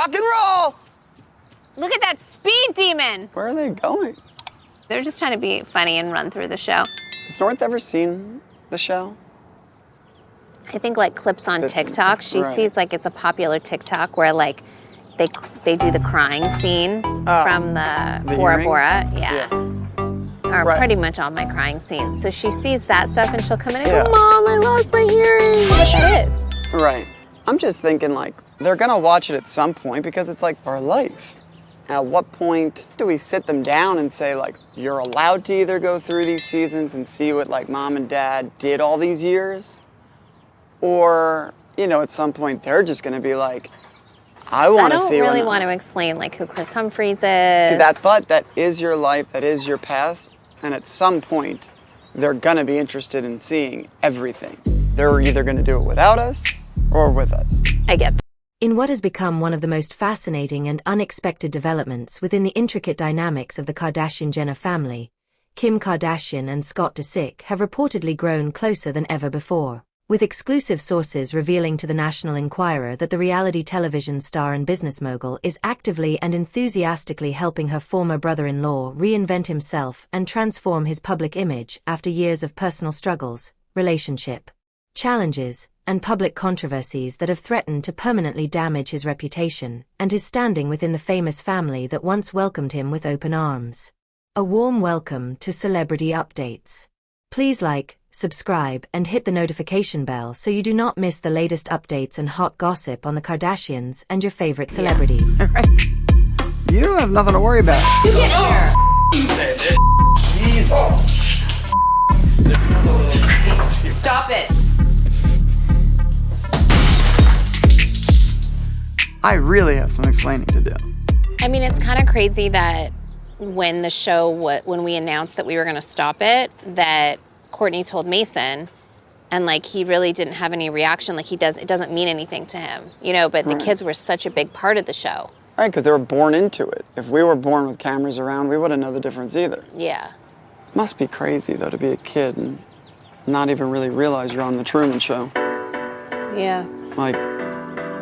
rock and roll! Look at that speed demon. Where are they going? They're just trying to be funny and run through the show. Has North ever seen the show? I think like clips on TikTok. She sees like it's a popular TikTok where like they do the crying scene from the Bora Bora. Yeah. Or pretty much all my crying scenes. So she sees that stuff and she'll come in and go, Mom, I lost my hearing. What that is. Right. I'm just thinking like they're gonna watch it at some point because it's like our life. At what point do we sit them down and say like, you're allowed to either go through these seasons and see what like mom and dad did all these years? Or, you know, at some point they're just gonna be like, I want to see. I don't really want to explain like who Kris Humphries is. See that is your life, that is your past, and at some point they're gonna be interested in seeing everything. They're either gonna do it without us or with us. I get that. In what has become one of the most fascinating and unexpected developments within the intricate dynamics of the Kardashian-Jenner family, Kim Kardashian and Scott Dissick have reportedly grown closer than ever before, with exclusive sources revealing to the National Enquirer that the reality television star and business mogul is actively and enthusiastically helping her former brother-in-law reinvent himself and transform his public image after years of personal struggles, relationship challenges, and public controversies that have threatened to permanently damage his reputation and his standing within the famous family that once welcomed him with open arms. A warm welcome to Celebrity Updates. Please like, subscribe, and hit the notification bell so you do not miss the latest updates and hot gossip on the Kardashians and your favorite celebrity. You don't have nothing to worry about. Get here. Jesus. Stop it. I really have some explaining to do. I mean, it's kind of crazy that when the show, when we announced that we were going to stop it, that Kourtney told Mason, and like he really didn't have any reaction. Like it doesn't mean anything to him, you know. But the kids were such a big part of the show. Right, because they were born into it. If we were born with cameras around, we wouldn't know the difference either. Yeah. Must be crazy though to be a kid and not even really realize you're on the Truman Show. Yeah. Like.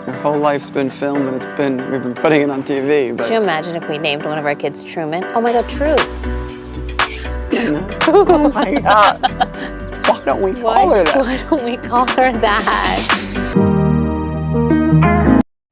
Your whole life's been filmed and we've been putting it on TV, but... Could you imagine if we named one of our kids Truman? Oh my God, True. Oh my God. Why don't we call her that? Why don't we call her that?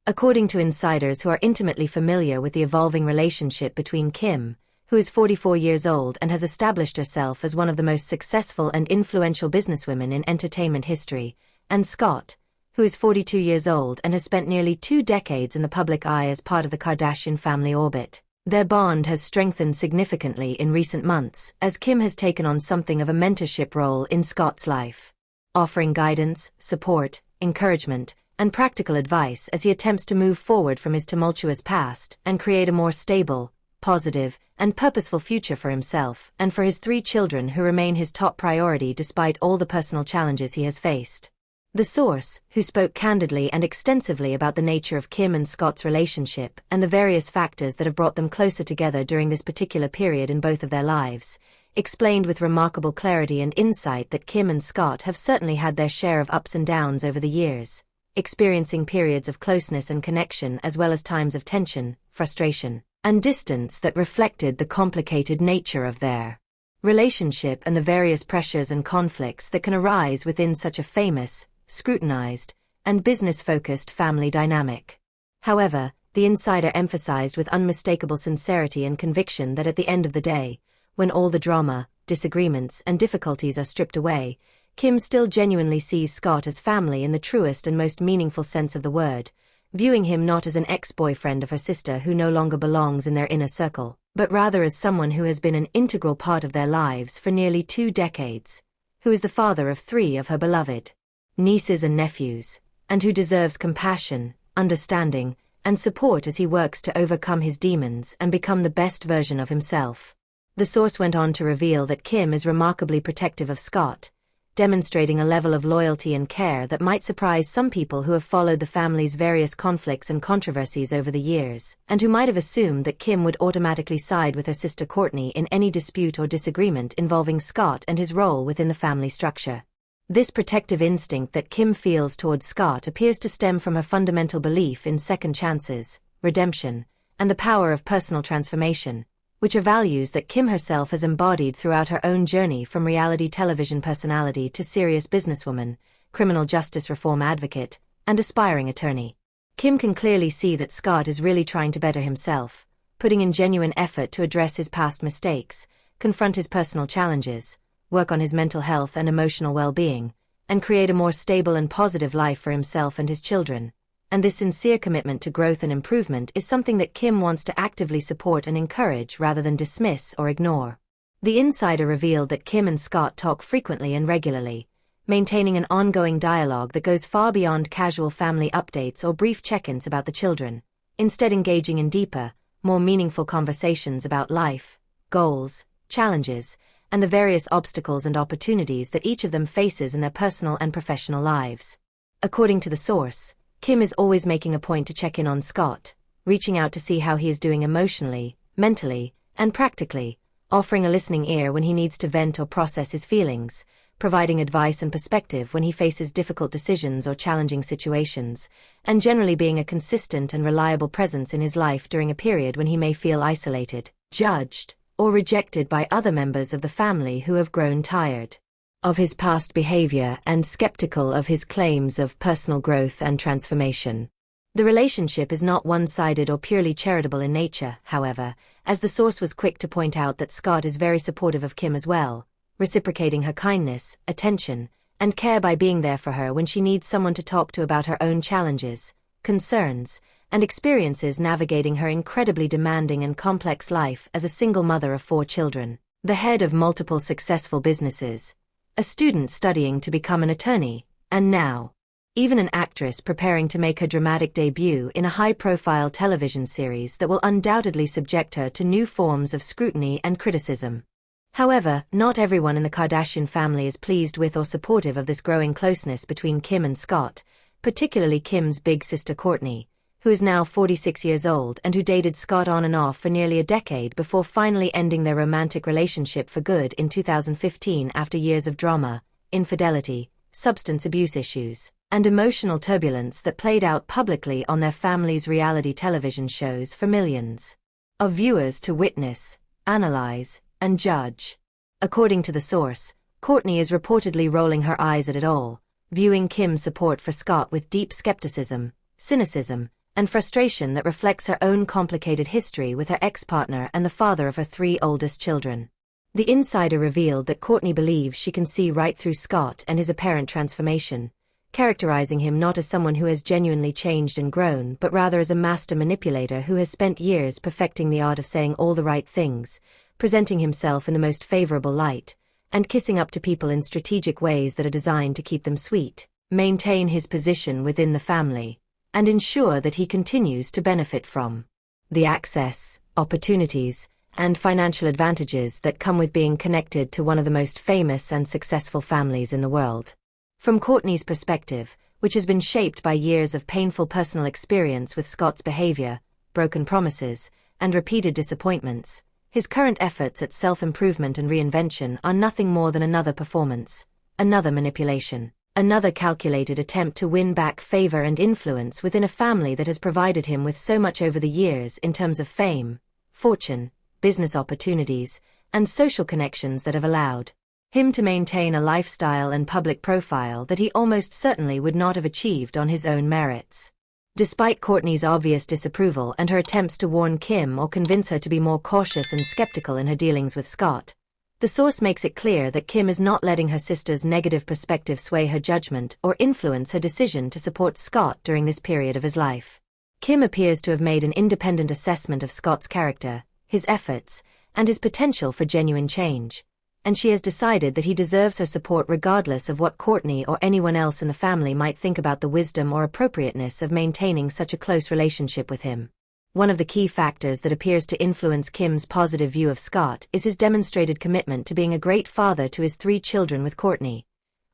According to insiders who are intimately familiar with the evolving relationship between Kim, who is 44 years old and has established herself as one of the most successful and influential businesswomen in entertainment history, and Scott, who is 42 years old and has spent nearly 2 decades in the public eye as part of the Kardashian family orbit. Their bond has strengthened significantly in recent months, as Kim has taken on something of a mentorship role in Scott's life, offering guidance, support, encouragement, and practical advice as he attempts to move forward from his tumultuous past and create a more stable, positive, and purposeful future for himself and for his 3 children who remain his top priority despite all the personal challenges he has faced. The source, who spoke candidly and extensively about the nature of Kim and Scott's relationship and the various factors that have brought them closer together during this particular period in both of their lives, explained with remarkable clarity and insight that Kim and Scott have certainly had their share of ups and downs over the years, experiencing periods of closeness and connection as well as times of tension, frustration, and distance that reflected the complicated nature of their relationship and the various pressures and conflicts that can arise within such a famous, scrutinized, and business-focused family dynamic. However, the insider emphasized with unmistakable sincerity and conviction that at the end of the day, when all the drama, disagreements, and difficulties are stripped away, Kim still genuinely sees Scott as family in the truest and most meaningful sense of the word, viewing him not as an ex-boyfriend of her sister who no longer belongs in their inner circle, but rather as someone who has been an integral part of their lives for nearly 2 decades, who is the father of 3 of her beloved nieces and nephews, and who deserves compassion, understanding, and support as he works to overcome his demons and become the best version of himself. The source went on to reveal that Kim is remarkably protective of Scott, demonstrating a level of loyalty and care that might surprise some people who have followed the family's various conflicts and controversies over the years, and who might have assumed that Kim would automatically side with her sister Kourtney in any dispute or disagreement involving Scott and his role within the family structure. This protective instinct that Kim feels towards Scott appears to stem from her fundamental belief in second chances, redemption, and the power of personal transformation, which are values that Kim herself has embodied throughout her own journey from reality television personality to serious businesswoman, criminal justice reform advocate, and aspiring attorney. Kim can clearly see that Scott is really trying to better himself, putting in genuine effort to address his past mistakes, confront his personal challenges, work on his mental health and emotional well-being, and create a more stable and positive life for himself and his children. And this sincere commitment to growth and improvement is something that Kim wants to actively support and encourage rather than dismiss or ignore. The insider revealed that Kim and Scott talk frequently and regularly, maintaining an ongoing dialogue that goes far beyond casual family updates or brief check-ins about the children, instead engaging in deeper, more meaningful conversations about life, goals, challenges, and the various obstacles and opportunities that each of them faces in their personal and professional lives. According to the source, Kim is always making a point to check in on Scott, reaching out to see how he is doing emotionally, mentally, and practically, offering a listening ear when he needs to vent or process his feelings, providing advice and perspective when he faces difficult decisions or challenging situations, and generally being a consistent and reliable presence in his life during a period when he may feel isolated, judged, or rejected by other members of the family who have grown tired of his past behavior and skeptical of his claims of personal growth and transformation. The relationship is not one-sided or purely charitable in nature, however, as the source was quick to point out that Scott is very supportive of Kim as well, reciprocating her kindness, attention, and care by being there for her when she needs someone to talk to about her own challenges, concerns, and experiences navigating her incredibly demanding and complex life as a single mother of 4 children, the head of multiple successful businesses, a student studying to become an attorney, and now, even an actress preparing to make her dramatic debut in a high-profile television series that will undoubtedly subject her to new forms of scrutiny and criticism. However, not everyone in the Kardashian family is pleased with or supportive of this growing closeness between Kim and Scott, particularly Kim's big sister Kourtney, who is now 46 years old and who dated Scott on and off for nearly a decade before finally ending their romantic relationship for good in 2015 after years of drama, infidelity, substance abuse issues, and emotional turbulence that played out publicly on their family's reality television shows for millions of viewers to witness, analyze, and judge. According to the source, Kourtney is reportedly rolling her eyes at it all, viewing Kim's support for Scott with deep skepticism, cynicism, and frustration that reflects her own complicated history with her ex-partner and the father of her 3 oldest children. The insider revealed that Kourtney believes she can see right through Scott and his apparent transformation, characterizing him not as someone who has genuinely changed and grown but rather as a master manipulator who has spent years perfecting the art of saying all the right things, presenting himself in the most favorable light, and kissing up to people in strategic ways that are designed to keep them sweet, maintain his position within the family, and ensure that he continues to benefit from the access, opportunities, and financial advantages that come with being connected to one of the most famous and successful families in the world. From Kourtney's perspective, which has been shaped by years of painful personal experience with Scott's behavior, broken promises, and repeated disappointments, his current efforts at self-improvement and reinvention are nothing more than another performance, another manipulation, another calculated attempt to win back favor and influence within a family that has provided him with so much over the years in terms of fame, fortune, business opportunities, and social connections that have allowed him to maintain a lifestyle and public profile that he almost certainly would not have achieved on his own merits. Despite Kourtney's obvious disapproval and her attempts to warn Kim or convince her to be more cautious and skeptical in her dealings with Scott, the source makes it clear that Kim is not letting her sister's negative perspective sway her judgment or influence her decision to support Scott during this period of his life. Kim appears to have made an independent assessment of Scott's character, his efforts, and his potential for genuine change, and she has decided that he deserves her support regardless of what Kourtney or anyone else in the family might think about the wisdom or appropriateness of maintaining such a close relationship with him. One of the key factors that appears to influence Kim's positive view of Scott is his demonstrated commitment to being a great father to his 3 children with Kourtney,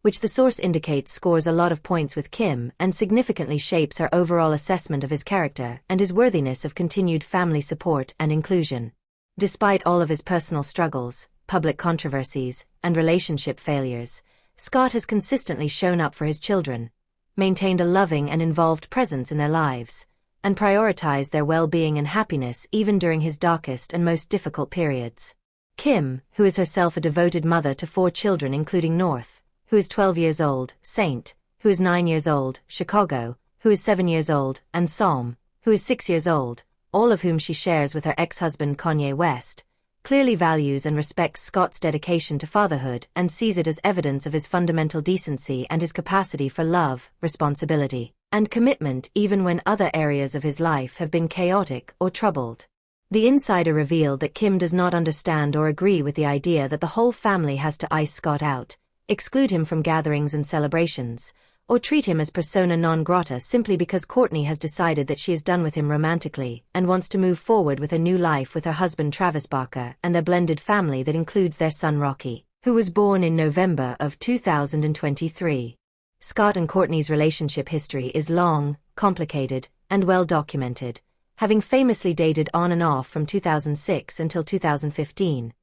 which the source indicates scores a lot of points with Kim and significantly shapes her overall assessment of his character and his worthiness of continued family support and inclusion. Despite all of his personal struggles, public controversies, and relationship failures, Scott has consistently shown up for his children, maintained a loving and involved presence in their lives, and prioritized their well-being and happiness even during his darkest and most difficult periods. Kim, who is herself a devoted mother to 4 children including North, who is 12 years old, Saint, who is 9 years old, Chicago, who is 7 years old, and Psalm, who is 6 years old, all of whom she shares with her ex-husband Kanye West, clearly values and respects Scott's dedication to fatherhood and sees it as evidence of his fundamental decency and his capacity for love, responsibility, and commitment even when other areas of his life have been chaotic or troubled. The insider revealed that Kim does not understand or agree with the idea that the whole family has to ice Scott out, exclude him from gatherings and celebrations, or treat him as persona non grata simply because Kourtney has decided that she is done with him romantically and wants to move forward with a new life with her husband Travis Barker and their blended family that includes their son Rocky, who was born in November of 2023. Scott and Kourtney's relationship history is long, complicated, and well documented, having famously dated on and off from 2006 until 2015,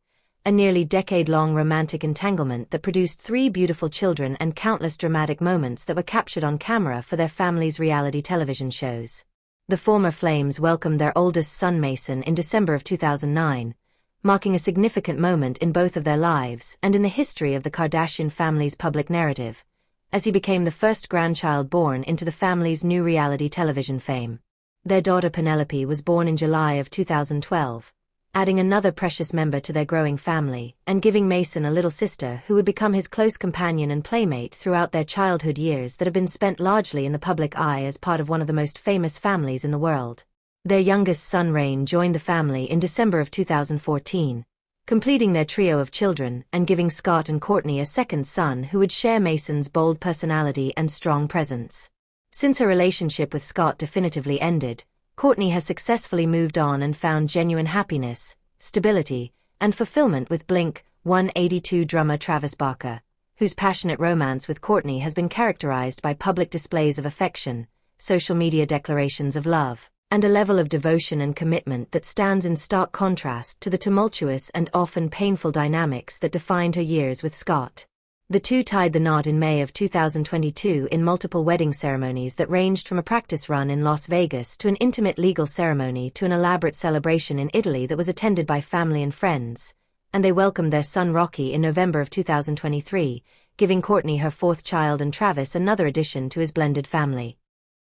a nearly decade-long romantic entanglement that produced 3 beautiful children and countless dramatic moments that were captured on camera for their family's reality television shows. The former Flames welcomed their oldest son Mason in December of 2009, marking a significant moment in both of their lives and in the history of the Kardashian family's public narrative, as he became the first grandchild born into the family's new reality television fame. Their daughter Penelope was born in July of 2012, adding another precious member to their growing family and giving Mason a little sister who would become his close companion and playmate throughout their childhood years that have been spent largely in the public eye as part of one of the most famous families in the world. Their youngest son Rain joined the family in December of 2014, completing their trio of children and giving Scott and Kourtney a second son who would share Mason's bold personality and strong presence. Since her relationship with Scott definitively ended, Kourtney has successfully moved on and found genuine happiness, stability, and fulfillment with Blink-182 drummer Travis Barker, whose passionate romance with Kourtney has been characterized by public displays of affection, social media declarations of love, and a level of devotion and commitment that stands in stark contrast to the tumultuous and often painful dynamics that defined her years with Scott. The two tied the knot in May of 2022 in multiple wedding ceremonies that ranged from a practice run in Las Vegas to an intimate legal ceremony to an elaborate celebration in Italy that was attended by family and friends, and they welcomed their son Rocky in November of 2023, giving Kourtney her 4th child and Travis another addition to his blended family.